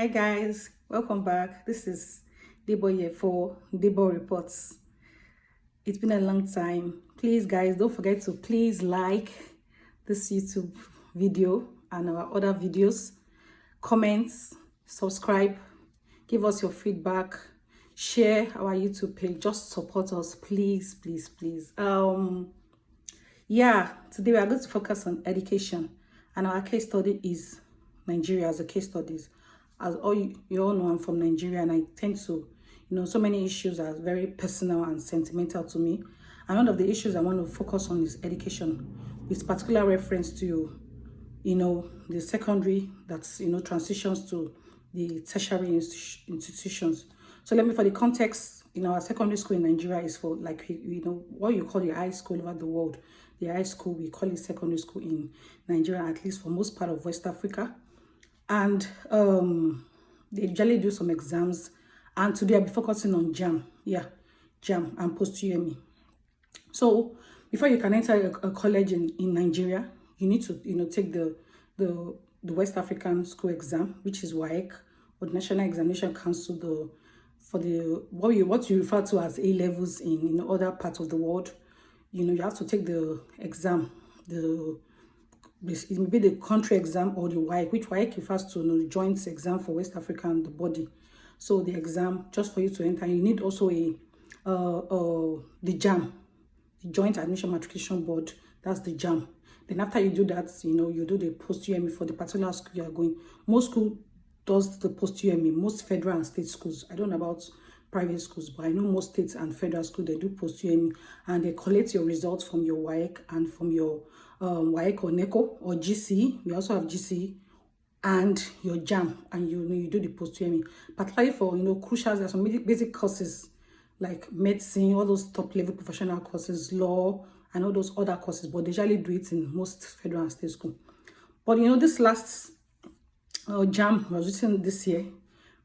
Hi guys, welcome back. This is Debo here for Debo Reports. It's been a long time. Please guys, don't forget to please like this YouTube video and our other videos. Comments, subscribe, give us your feedback, share our YouTube page. Just support us, please. Yeah, today we are going to focus on education, and our case study is Nigeria as a case studies. As you all know, I'm from Nigeria, and I tend to, so many issues are very personal and sentimental to me. And one of the issues I want to focus on is education, with particular reference to, the secondary that's, transitions to the tertiary institutions. So let me, for the context, our secondary school in Nigeria is for what you call the high school over the world. The high school, we call it secondary school in Nigeria, at least for most part of West Africa. And they usually do some exams, and today I'll be focusing on JAMB. JAMB and post-UME. So before you can enter a college in Nigeria, you need to take the West African school exam, which is WAEC, or the National Examination Council, for what you refer to as A levels in other parts of the world. You have to take the exam, it may be the country exam or the WAEC, which WAEC refers to the joint exam for West Africa and the body. So the exam, just for you to enter, you need also the JAMB, the Joint Admission Matriculation Board. That's the JAMB. Then after you do that, you do the post-UME for the particular school you are going. Most school does the post-UME, most federal and state schools. I don't know about private schools, but I know most states and federal schools, they do post-UME, and they collect your results from your WAEC and from your WAEC or NECO or GCE. We also have GCE and your JAMB, and you do the post-UME. Particularly for crucial, there's some basic courses like medicine, all those top level professional courses, law, and all those other courses, but they usually do it in most federal and state schools. But this last JAMB was written this year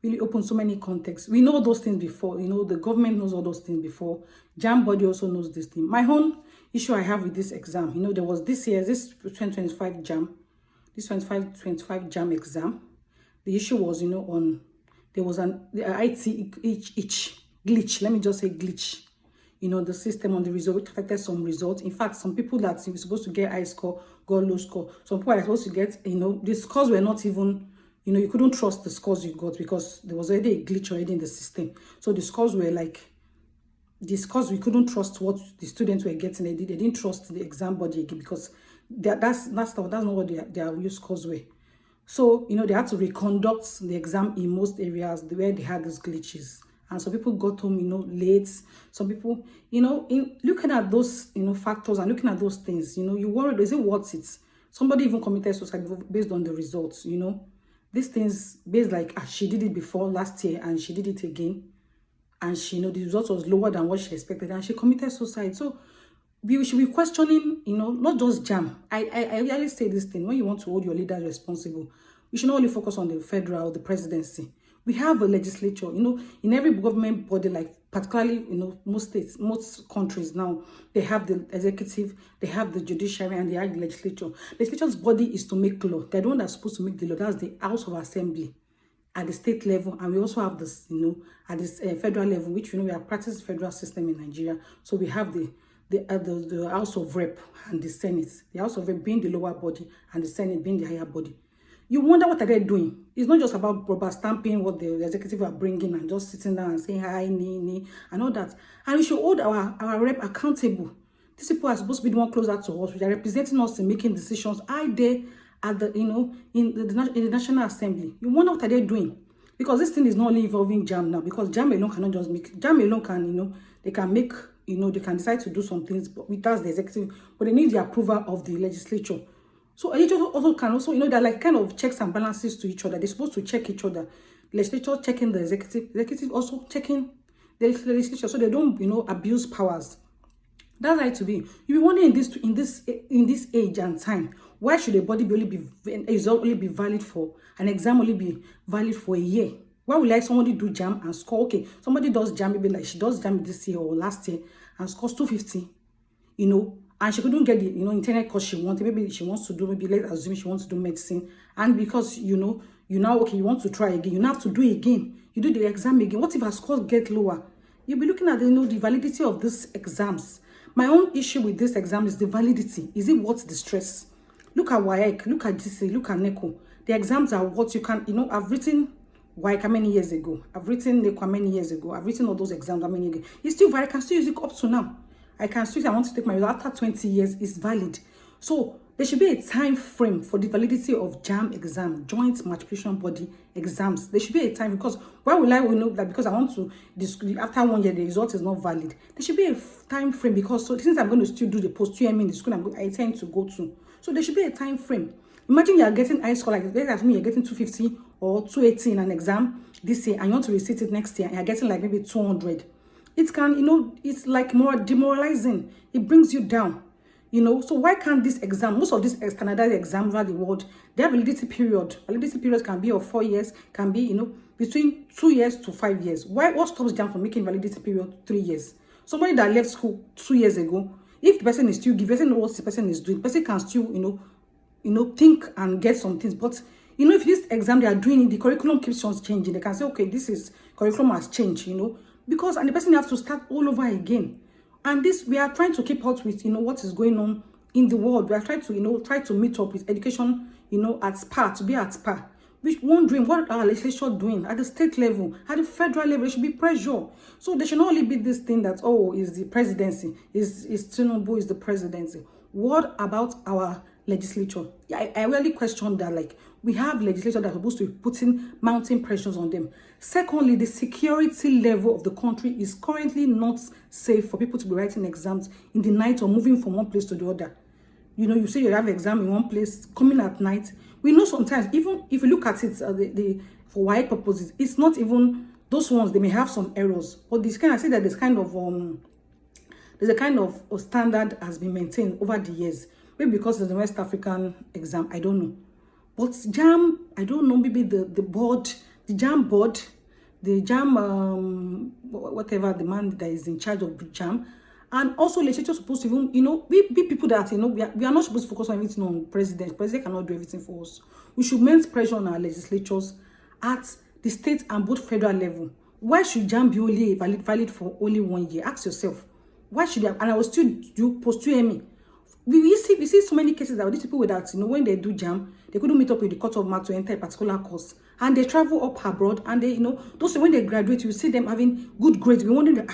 really opened so many contexts. We know those things before, the government knows all those things before. JAMB body also knows this thing. My own issue I have with this exam, there was this 2025 JAMB, this 2025 JAMB exam. The issue was, there was the IT glitch. Let me just say glitch. The system on the result, which affected some results. In fact, some people that were supposed to get high score got low score. Some people are supposed to get, the scores were not even, you couldn't trust the scores you got because there was already a glitch already in the system. So the scores were like, we couldn't trust what the students were getting. They didn't trust the exam body again because that's not what their real scores were. So, they had to reconduct the exam in most areas where they had these glitches. And some people got home, late. Some people, in looking at those, factors and looking at those things, you worried, is it worth it? Somebody even committed suicide based on the results, These things based like, she did it before last year and she did it again. And she, the result was lower than what she expected and she committed suicide. So we should be questioning, not just JAMB. I really say this thing, when you want to hold your leaders responsible, you should not only focus on the federal or the presidency. We have a legislature, in every government body, like particularly, most states, most countries now, they have the executive, they have the judiciary, and they have the legislature. Legislature's body is to make law. They're the one that's supposed to make the law. That's the House of Assembly at the state level. And we also have this, at this federal level, which, we are practicing federal system in Nigeria. So we have the House of Rep and the Senate. The House of Rep being the lower body and the Senate being the higher body. You wonder what are they doing. It's not just about rubber stamping what the executive are bringing and just sitting down and saying hi, nee, and all that. And we should hold our rep accountable. These people are supposed to be the one closer to us. They are representing us in making decisions. I there at the in the National Assembly. You wonder what are they doing? Because this thing is not only involving JAMB now. Because JAMB alone cannot just make. JAMB alone can they can make they can decide to do some things, but that's the executive. But they need the approval of the legislature. So legislature also can they're like kind of checks and balances to each other. They're supposed to check each other. Legislature checking the executive also checking the legislature, so they don't abuse powers. That's right to be. You be wondering in this age and time, why should a body only be valid for an exam only be valid for a year? Why would somebody do JAMB and score? Okay, somebody does JAMB, maybe like she does JAMB this year or last year and scores 250, and she couldn't get the internet course she wanted. Maybe she wants to do, let's assume she wants to do medicine, and because You now, okay, you want to try again. You now have to do it again. You do the exam again. What if our scores get lower? You'll be looking at, the validity of these exams. My own issue with this exam is the validity. Is it worth the stress? Look at WAEC, look at GC, look at NECO. The exams are what you can, I've written WAEC how many years ago? I've written NECO how many years ago? I've written all those exams how many years ago? It's still valid. I can still use it up to now. I can still, I want to take my result after 20 years, it's valid. So there should be a time frame for the validity of JAMB exam, Joint Matriculation Body exams. There should be a time, because why will I know that? Because I want to disclose after 1 year the result is not valid. There should be a time frame, because so since I'm going to still do the post-UM in the school I intend to go to, so there should be a time frame. Imagine you are getting high score, like let's assume you're getting 250 or 280 in an exam this year, and you want to resit it next year, and you're getting like maybe 200. It can, it's like more demoralizing. It brings you down. So why can't this exam, most of these standardized exams around the world, their validity period can be of 4 years, can be, between 2 years to 5 years. What stops JAMB from making validity period 3 years? Somebody that left school 2 years ago, if the person is still giving, person knows what the person is doing, the person can still, think and get some things. But, if this exam they are doing it, the curriculum keeps on changing. They can say, okay, curriculum has changed, because, and the person has to start all over again. And this, we are trying to keep up with, what is going on in the world. We are trying to, try to meet up with education, at par, to be at par. We're wondering what our legislature doing at the state level, at the federal level. There should be pressure. So there should not only be this thing that, oh, is the presidency, is Tinubu is the presidency. What about our legislature? I really question that. Like, we have legislature that are supposed to be putting mounting pressures on them. Secondly, the security level of the country is currently not safe for people to be writing exams in the night or moving from one place to the other. You say you have an exam in one place, coming at night. We know sometimes, even if you look at it, for WAEC purposes, it's not even those ones. They may have some errors, but this kind, I say that there's a kind of standard has been maintained over the years. Maybe because of the West African exam, I don't know. But JAMB, I don't know, maybe the board, the JAMB board, the JAMB, whatever, the man that is in charge of JAMB, and also legislature supposed to even, we people that, we are not supposed to focus on everything on president. President cannot do everything for us. We should maintain pressure on our legislatures at the state and both federal level. Why should JAMB be only valid for only 1 year? Ask yourself. Why should they? And I will still do post-UME. We see so many cases that these people with that, when they do JAMB, they couldn't meet up with the cut of mark to enter a particular course. And they travel up abroad, and they, those when they graduate, you see them having good grades. We're wondering,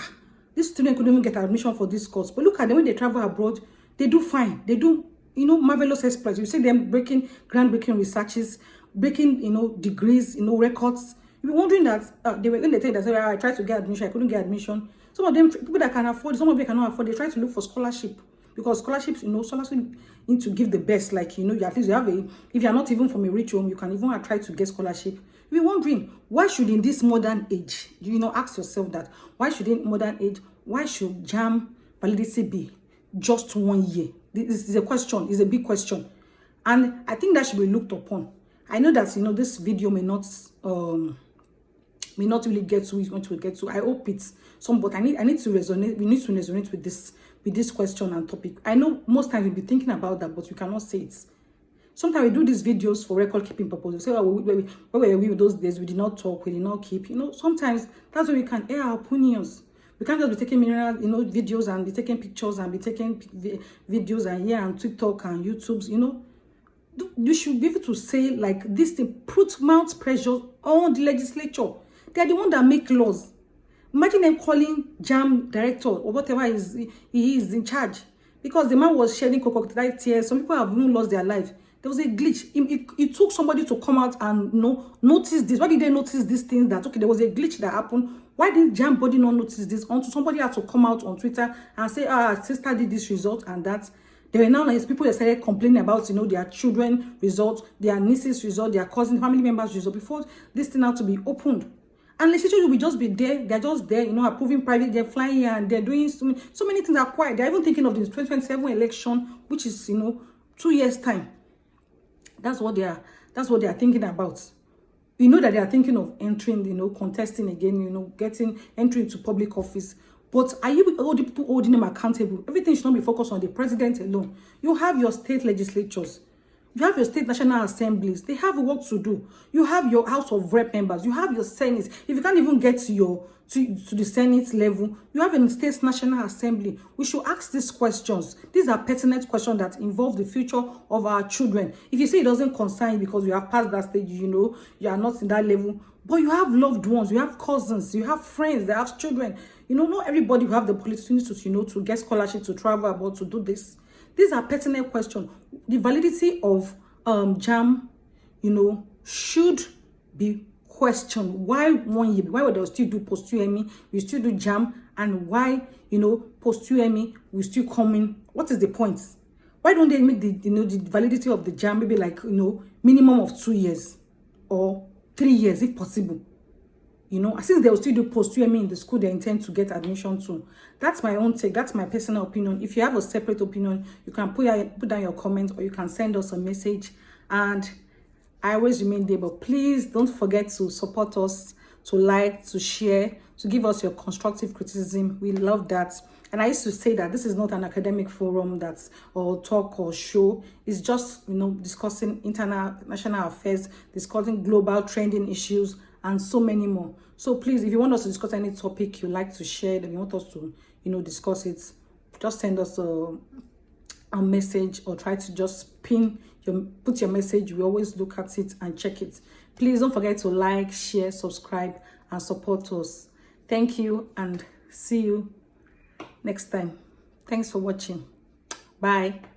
this student couldn't even get admission for this course. But look at them, when they travel abroad, they do fine. They do, marvelous exploits. You see them breaking groundbreaking researches, breaking, degrees, records. You're wondering that, when they tell you that, I tried to get admission, I couldn't get admission. Some of them, people that can afford, some of them cannot afford, they try to look for scholarship. Because scholarships, scholarships need to give the best. Like, at least you have if you're not even from a rich home, you can even try to get scholarship. You're wondering, why should in this modern age, ask yourself that, why should in modern age, why should JAMB validity be just 1 year? This is a question, it's a big question. And I think that should be looked upon. I know that, this video may not really get to what we get to. I hope it's some, but I need to resonate. We need to resonate with this question and topic. I know most times we'll be thinking about that, but we cannot say it. Sometimes we do these videos for record keeping purposes. We say, where were we with those days? We did not talk, we did not keep. Sometimes that's where we can air our opinions. We can't just be taking mineral, videos and be taking pictures and be taking videos and here on TikTok and YouTube's, You should be able to say like this thing, put mount pressure on the legislature. They are the one that make laws. Imagine them calling JAMB director or whatever he is in charge, because the man was shedding crocodile tears. Some people have even lost their life. There was a glitch. It took somebody to come out and notice this. Why did they notice these things? That okay, there was a glitch that happened. Why didn't JAMB body not notice this? Until somebody had to come out on Twitter and say, sister did this result and that. There were now people that started complaining about their children results, their nieces result, their cousin, family members result before this thing had to be opened. And legislators will just be there. They're just there, approving private. They're flying here and they're doing so many things are quiet. They're even thinking of the 2027 election, which is 2 years time. That's what they are thinking about. We know that they are thinking of entering, contesting again, entering into public office. But are you all the people holding them accountable? Everything should not be focused on the president alone. You have your state legislatures. You have your state national assemblies. They have work to do. You have your House of Rep members. You have your Senate. If you can't even get to your to the Senate level, you have a state national assembly. We should ask these questions. These are pertinent questions that involve the future of our children. If you say it doesn't concern you because you have passed that stage, you know, you are not in that level, but you have loved ones, you have cousins, you have friends, they have children. You know, not everybody will have the opportunity to, you know, to get scholarship, to travel abroad, to do this. These are pertinent questions. The validity of JAMB, you know, should be questioned. Why 1 year? Why would they still do post-UME? We still do JAMB, and why, you know, post-UME we still come in? What is the point? Why don't they make the, you know, the validity of the JAMB maybe like, you know, minimum of 2 years or 3 years if possible? You know, since they will still do post-UME in the school they intend to get admission to. That's my own take. That's my personal opinion. If you have a separate opinion, you can put down your comment, or you can send us a message. And I always remain there. But please don't forget to support us, to like, to share, to give us your constructive criticism. We love that. And I used to say that this is not an academic forum that's or talk or show. It's just, you know, discussing international affairs, discussing global trending issues, and so many more. So please, if you want us to discuss any topic you like to share, then you want us to, you know, discuss it, just send us a message, or try to just put your message. We always look at it and check it. Please don't forget to like, share, subscribe, and support us. Thank you, and see you next time. Thanks for watching. Bye.